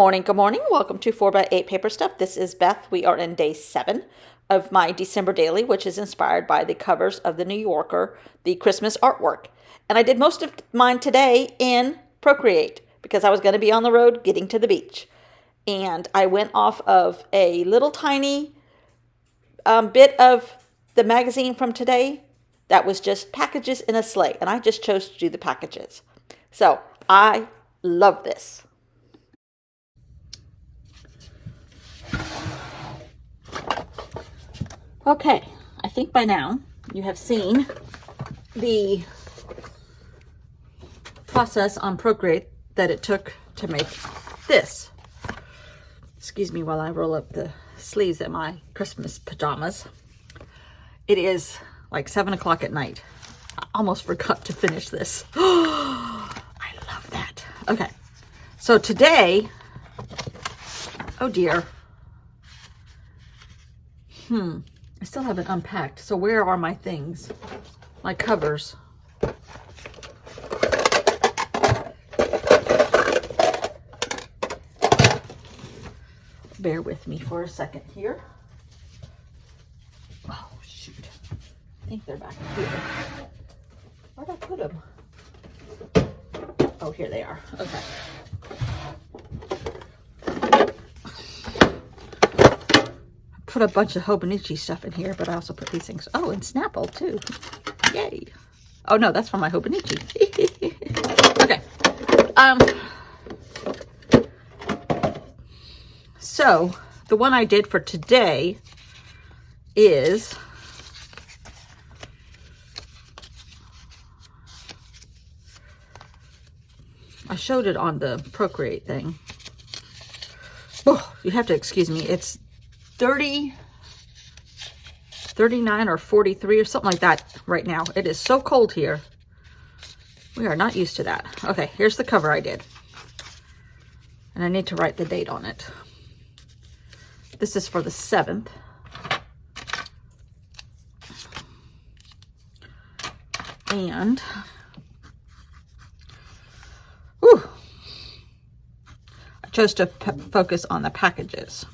Morning, good morning. Welcome to 4x8 Paper Stuff. This is Beth. We are in day 7 of my December daily, which is inspired by the covers of the New Yorker, the Christmas artwork. And I did most of mine today in Procreate because I was going to be on the road getting to the beach. And I went off of a little tiny bit of the magazine from today that was just packages in a sleigh. And I just chose to do the packages. So I love this. Okay, I think by now you have seen the process on Procreate that it took to make this. Excuse me while I roll up the sleeves of my Christmas pajamas. It is like 7 o'clock at night. I almost forgot to finish this. I love that. Okay, so today, oh dear. I still haven't unpacked. So where are my things? My covers. Bear with me for a second here. Oh, shoot. I think they're back here. Where'd I put them? Oh, here they are. Okay. Put a bunch of Hobonichi stuff in here, but I also put these things. Oh, and Snapple too. Yay. Oh no, that's from my Hobonichi. Okay. So the one I did for today is I showed it on the Procreate thing. Oh, you have to excuse me. It's 39 or 43 or something like that right now. It is so cold here. We are not used to that. Okay, here's the cover I did. And I need to write the date on it. This is for the 7th. And I chose to focus on the packages.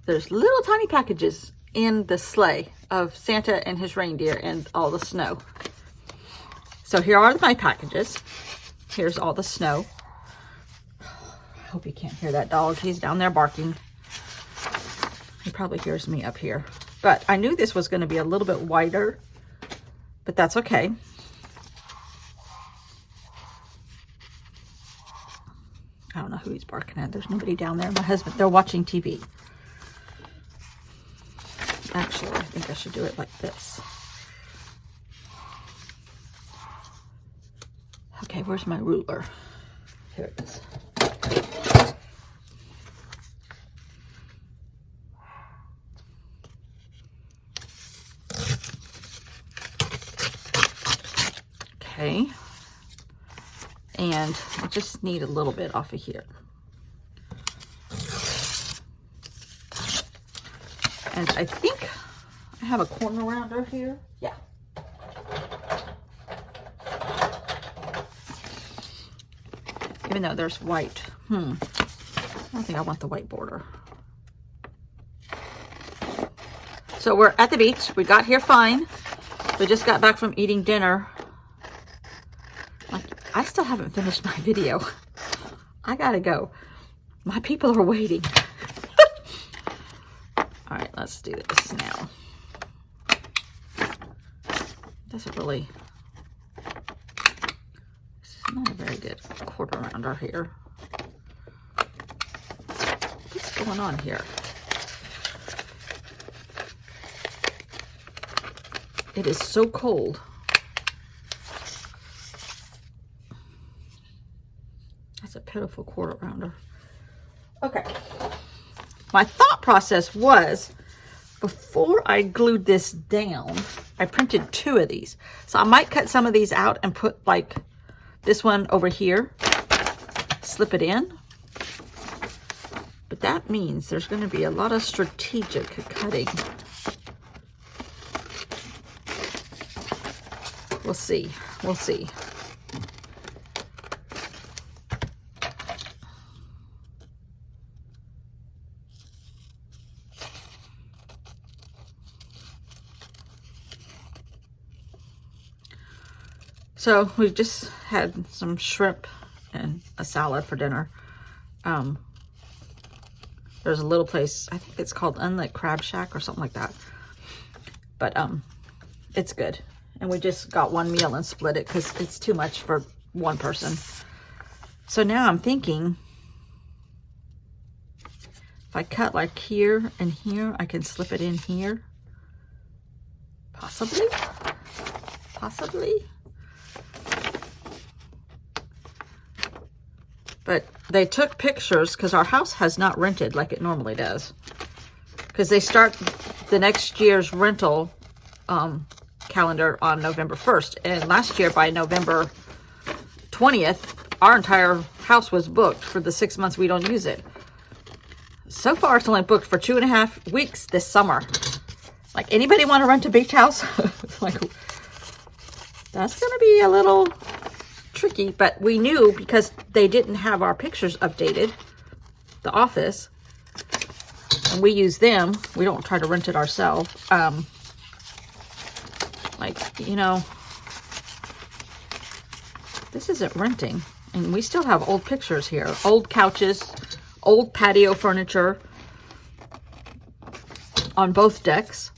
There's little tiny packages in the sleigh of Santa and his reindeer and all the snow. So here are my packages. Here's all the snow. I hope you can't hear that dog. He's down there barking. He probably hears me up here. But I knew this was going to be a little bit wider, but that's okay. I don't know who he's barking at. There's nobody down there. My husband, they're watching TV. Actually, I think I should do it like this. Okay, where's my ruler? Here it is. Okay. And I just need a little bit off of here. And I think I have a corner rounder here. Yeah. Even though there's white. I don't think I want the white border. So we're at the beach. We got here fine. We just got back from eating dinner. I still haven't finished my video. I gotta go. My people are waiting. All right, let's do this now. Doesn't really, this is not a very good quarter rounder here. What's going on here? It is so cold. That's a pitiful quarter rounder. Okay. My thought process was, before I glued this down, I printed 2 of these. So I might cut some of these out and put like this one over here, slip it in. But that means there's going to be a lot of strategic cutting. We'll see. We'll see. So we just had some shrimp and a salad for dinner. There's a little place, I think it's called Unlit Crab Shack or something like that. But it's good. And we just got one meal and split it because it's too much for one person. So now I'm thinking, if I cut like here and here, I can slip it in here. Possibly. Possibly. But they took pictures because our house has not rented like it normally does. Because they start the next year's rental calendar on November 1st. And last year by November 20th, our entire house was booked for the 6 months we don't use it. So far, it's only booked for 2.5 weeks this summer. Like, anybody want to rent a beach house? Like, that's going to be a little tricky, but we knew because they didn't have our pictures updated, the office, and we use them. We don't try to rent it ourselves. Like, you know, this isn't renting, and we still have old pictures here, old couches, old patio furniture on both decks.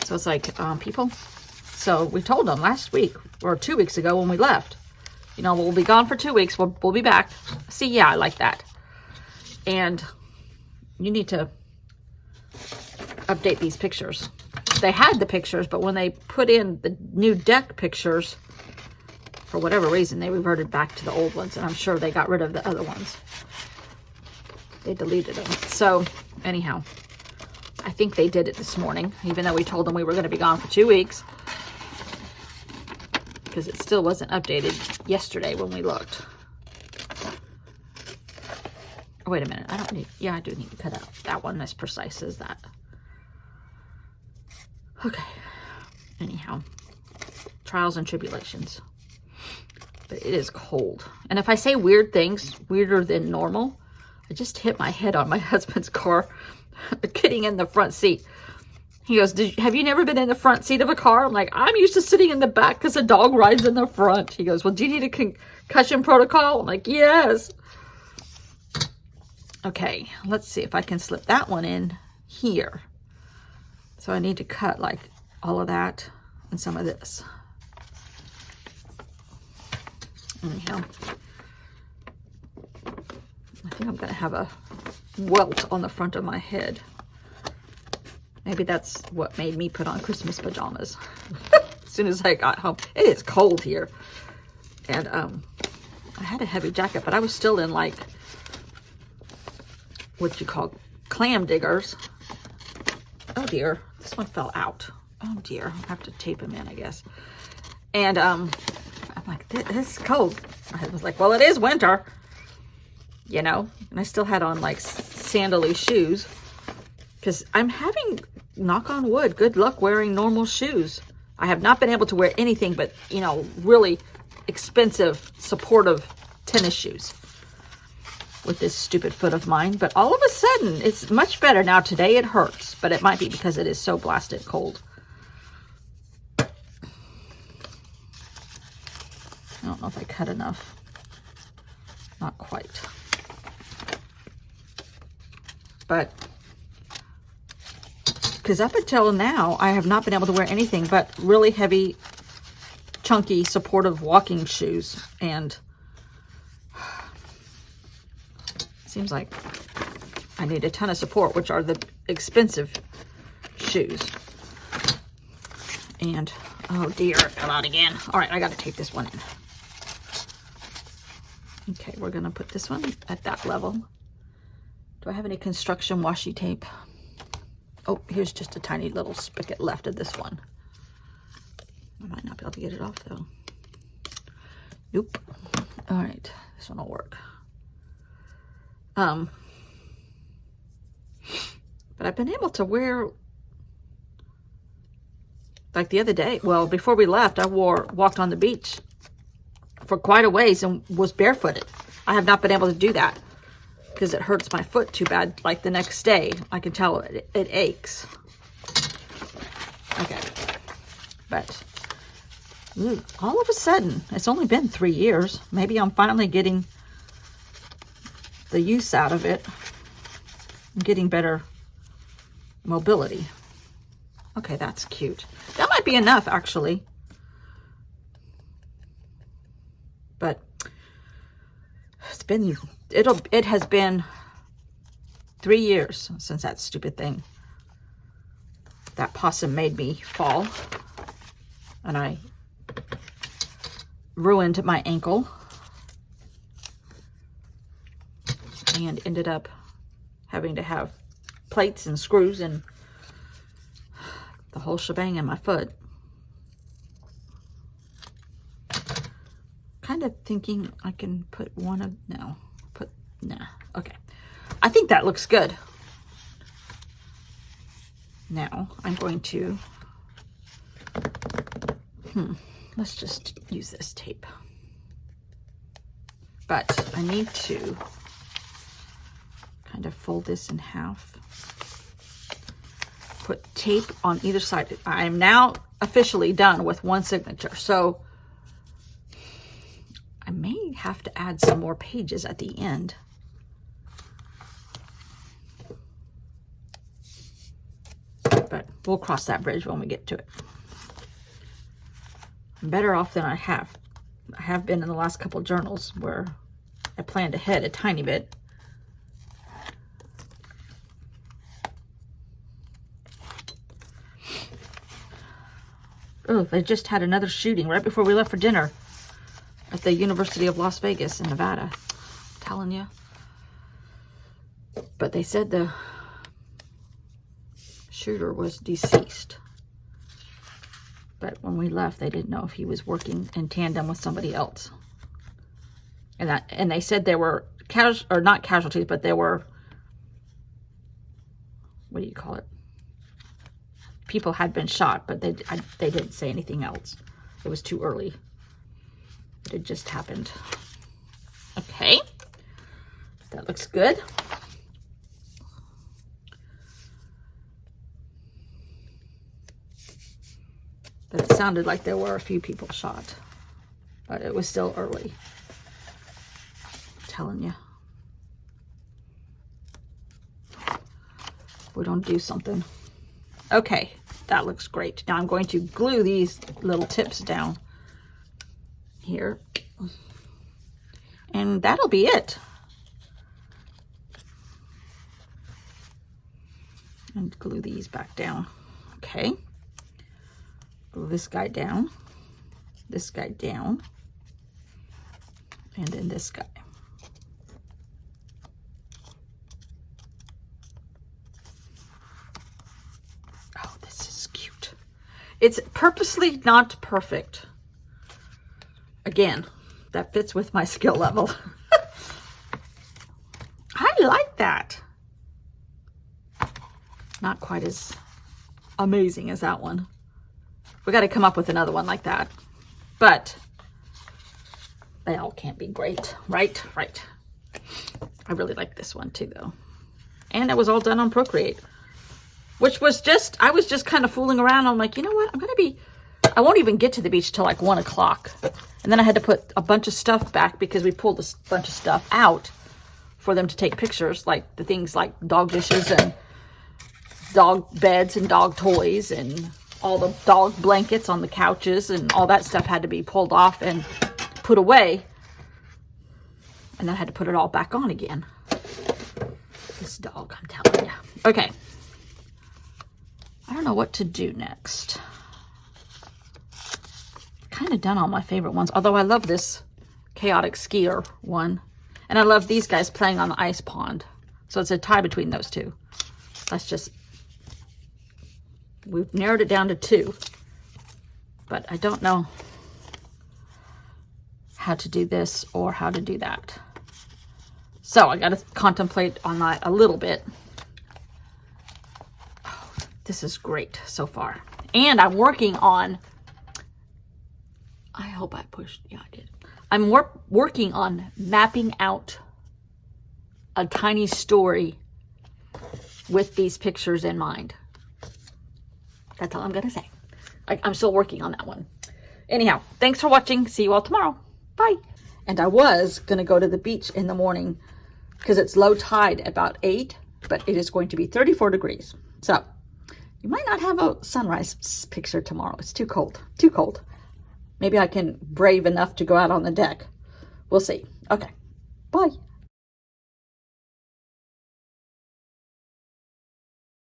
So it's like, people. So we told them last week or 2 weeks ago when we left, you know, we'll be gone for 2 weeks. We'll be back. See, yeah, I like that. And you need to update these pictures. They had the pictures, but when they put in the new deck pictures, for whatever reason, they reverted back to the old ones. And I'm sure they got rid of the other ones. They deleted them. So anyhow, I think they did it this morning, even though we told them we were going to be gone for 2 weeks. Because it still wasn't updated yesterday when we looked. Oh, wait a minute. I don't need, yeah, I do need to cut out that one as precise as that. Okay. Anyhow, trials and tribulations. But it is cold. And if I say weird things, weirder than normal, I just hit my head on my husband's car, getting in the front seat. He goes, have you never been in the front seat of a car? I'm like, I'm used to sitting in the back because a dog rides in the front. He goes, well, do you need a concussion protocol? I'm like, yes. Okay, let's see if I can slip that one in here. So I need to cut like all of that and some of this. Anyhow, I think I'm going to have a welt on the front of my head. Maybe that's what made me put on Christmas pajamas as soon as I got home. It is cold here. And I had a heavy jacket, but I was still in like what you call clam diggers. Oh dear, this one fell out. Oh dear, I'll have to tape them in, I guess. And I'm like, this is cold. I was like, well, it is winter, you know. And I still had on like sandally shoes because I'm having, knock on wood, good luck wearing normal shoes. I have not been able to wear anything but, you know, really expensive, supportive tennis shoes with this stupid foot of mine. But all of a sudden, it's much better now. Today it hurts, but it might be because it is so blasted cold. I don't know if I cut enough. Not quite. But, because up until now, I have not been able to wear anything but really heavy, chunky, supportive walking shoes. And seems like I need a ton of support, which are the expensive shoes. And, oh dear, it fell out again. All right, I got to take this one in. Okay, we're going to put this one at that level. Do I have any construction washi tape? Oh, here's just a tiny little spigot left of this one. I might not be able to get it off though. Nope. All right, this one will work. But I've been able to wear, like the other day, well, before we left, I walked on the beach for quite a ways and was barefooted. I have not been able to do that because it hurts my foot too bad. Like the next day, I can tell it aches. Okay, but Ooh, all of a sudden, it's only been 3 years. Maybe I'm finally getting the use out of it. I'm getting better mobility. Okay, that's cute. That might be enough, actually. But it has been 3 years since that stupid thing. That possum made me fall. And I ruined my ankle. And ended up having to have plates and screws and the whole shebang in my foot. Kind of thinking I can put one of, no, nah, okay. I think that looks good. Now I'm going to, let's just use this tape. But I need to kind of fold this in half. Put tape on either side. I'm now officially done with one signature. So I may have to add some more pages at the end. But we'll cross that bridge when we get to it. I'm better off than I have been in the last couple of journals where I planned ahead a tiny bit. Oh, they just had another shooting right before we left for dinner at the University of Las Vegas in Nevada. I'm telling you. But they said the shooter was deceased. But when we left, they didn't know if he was working in tandem with somebody else. And they said there were not casualties, but there were, what do you call it? People had been shot, but they didn't say anything else. It was too early. But it just happened. Okay. That looks good. But it sounded like there were a few people shot. But it was still early. I'm telling you. We don't do something. Okay, that looks great. Now I'm going to glue these little tips down here. And that'll be it. And glue these back down. Okay. Glue this guy down. This guy down. And then this guy. It's purposely not perfect. Again, that fits with my skill level. I like that. Not quite as amazing as that one. We got to come up with another one like that. But they all can't be great, right? Right. I really like this one too, though. And it was all done on Procreate. Which was just, I was just kind of fooling around. I'm like, you know what? I won't even get to the beach till like 1 o'clock. And then I had to put a bunch of stuff back because we pulled a bunch of stuff out for them to take pictures. Like the things like dog dishes and dog beds and dog toys and all the dog blankets on the couches and all that stuff had to be pulled off and put away. And then I had to put it all back on again. This dog, I'm telling you. Okay. I don't know what to do next. Kind of done all my favorite ones, although I love this chaotic skier one. And I love these guys playing on the ice pond. So it's a tie between those two. We've narrowed it down to 2. But I don't know how to do this or how to do that. So I got to contemplate on that a little bit. This is great so far. And I'm working on, I hope I pushed, yeah, I did. I'm working on mapping out a tiny story with these pictures in mind. That's all I'm going to say. I'm still working on that one. Anyhow, thanks for watching. See you all tomorrow. Bye. And I was going to go to the beach in the morning because it's low tide about 8, but it is going to be 34 degrees. So you might not have a sunrise picture tomorrow. It's too cold. Too cold. Maybe I can brave enough to go out on the deck. We'll see. Okay. Bye.